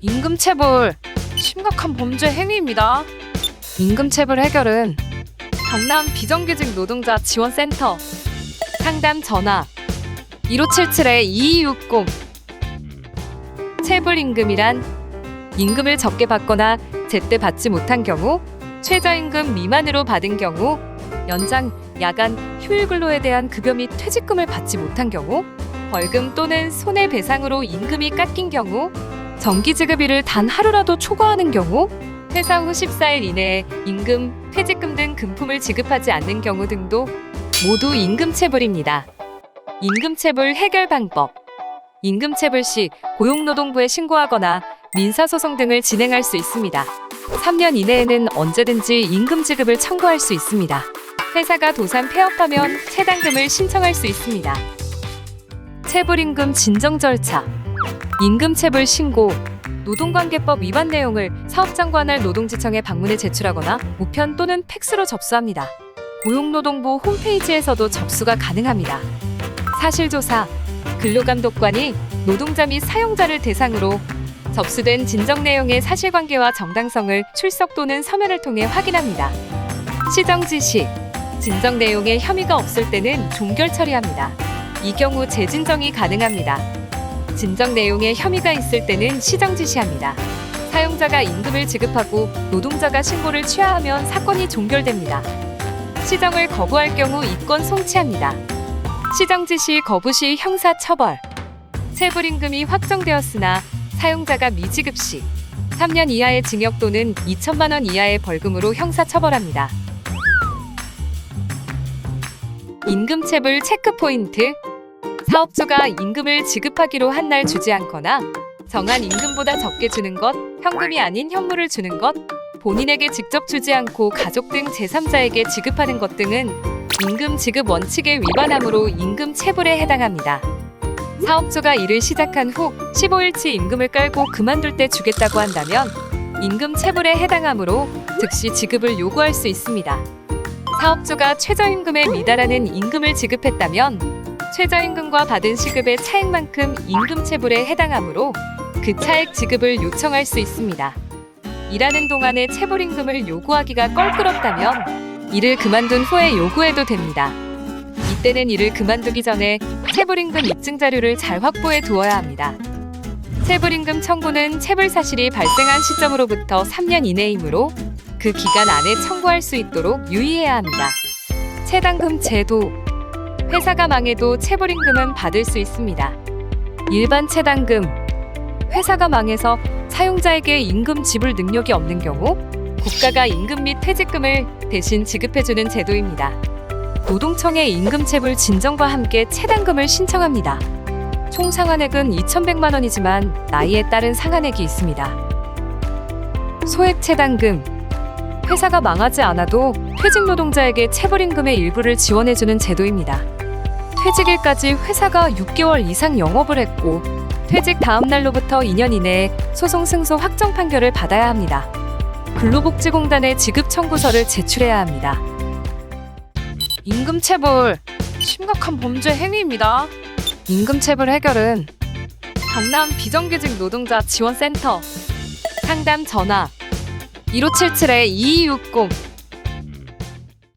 임금체불 심각한 범죄 행위입니다. 임금체불 해결은 경남 비정규직 노동자 지원센터 상담 전화 1577-2260. 체불임금이란 임금을 적게 받거나 제때 받지 못한 경우, 최저임금 미만으로 받은 경우, 연장, 야간, 휴일 근로에 대한 급여 및 퇴직금을 받지 못한 경우, 벌금 또는 손해배상으로 임금이 깎인 경우, 정기지급일을 단 하루라도 초과하는 경우, 퇴사 후 14일 이내에 임금, 퇴직금 등 금품을 지급하지 않는 경우 등도 모두 임금체불입니다. 임금체불 해결 방법. 임금체불 시 고용노동부에 신고하거나 민사소송 등을 진행할 수 있습니다. 3년 이내에는 언제든지 임금 지급을 청구할 수 있습니다. 회사가 도산 폐업하면 체당금을 신청할 수 있습니다. 체불임금 진정 절차. 임금체불 신고. 노동관계법 위반 내용을 사업장 관할 노동지청에 방문해 제출하거나 우편 또는 팩스로 접수합니다. 고용노동부 홈페이지에서도 접수가 가능합니다. 사실조사. 근로감독관이 노동자 및 사용자를 대상으로 접수된 진정 내용의 사실관계와 정당성을 출석 또는 서면을 통해 확인합니다. 시정 지시. 진정 내용에 혐의가 없을 때는 종결 처리합니다. 이 경우 재진정이 가능합니다. 진정 내용에 혐의가 있을 때는 시정 지시합니다. 사용자가 임금을 지급하고 노동자가 신고를 취하하면 사건이 종결됩니다. 시정을 거부할 경우 이권 송치합니다. 시정 지시 거부 시 형사 처벌. 체불임금이 확정되었으나 사용자가 미지급 시 3년 이하의 징역 또는 2천만 원 이하의 벌금으로 형사 처벌합니다. 임금체불 체크포인트. 사업주가 임금을 지급하기로 한 날 주지 않거나 정한 임금보다 적게 주는 것, 현금이 아닌 현물을 주는 것, 본인에게 직접 주지 않고 가족 등 제3자에게 지급하는 것 등은 임금 지급 원칙에 위반하므로 임금체불에 해당합니다. 사업주가 일을 시작한 후 15일치 임금을 깔고 그만둘 때 주겠다고 한다면 임금체불에 해당하므로 즉시 지급을 요구할 수 있습니다. 사업주가 최저임금에 미달하는 임금을 지급했다면 최저임금과 받은 시급의 차액만큼 임금체불에 해당하므로 그 차액 지급을 요청할 수 있습니다. 일하는 동안에 체불임금을 요구하기가 껄끄럽다면 일을 그만둔 후에 요구해도 됩니다. 이때는 일을 그만두기 전에 체불임금 입증 자료를 잘 확보해 두어야 합니다. 체불임금 청구는 체불 사실이 발생한 시점으로부터 3년 이내이므로 그 기간 안에 청구할 수 있도록 유의해야 합니다. 체당금 제도. 회사가 망해도 체불임금은 받을 수 있습니다. 일반 체당금. 회사가 망해서 사용자에게 임금 지불 능력이 없는 경우 국가가 임금 및 퇴직금을 대신 지급해주는 제도입니다. 노동청에 임금체불 진정과 함께 체당금을 신청합니다. 총 상한액은 2,100만 원이지만 나이에 따른 상한액이 있습니다. 소액 체당금. 회사가 망하지 않아도 퇴직 노동자에게 체불임금의 일부를 지원해주는 제도입니다. 퇴직일까지 회사가 6개월 이상 영업을 했고 퇴직 다음 날로부터 2년 이내에 소송 승소 확정 판결을 받아야 합니다. 근로복지공단에 지급 청구서를 제출해야 합니다. 임금체불 심각한 범죄 행위입니다. 임금체불 해결은 경남 비정규직 노동자 지원센터 상담 전화 1577-2260.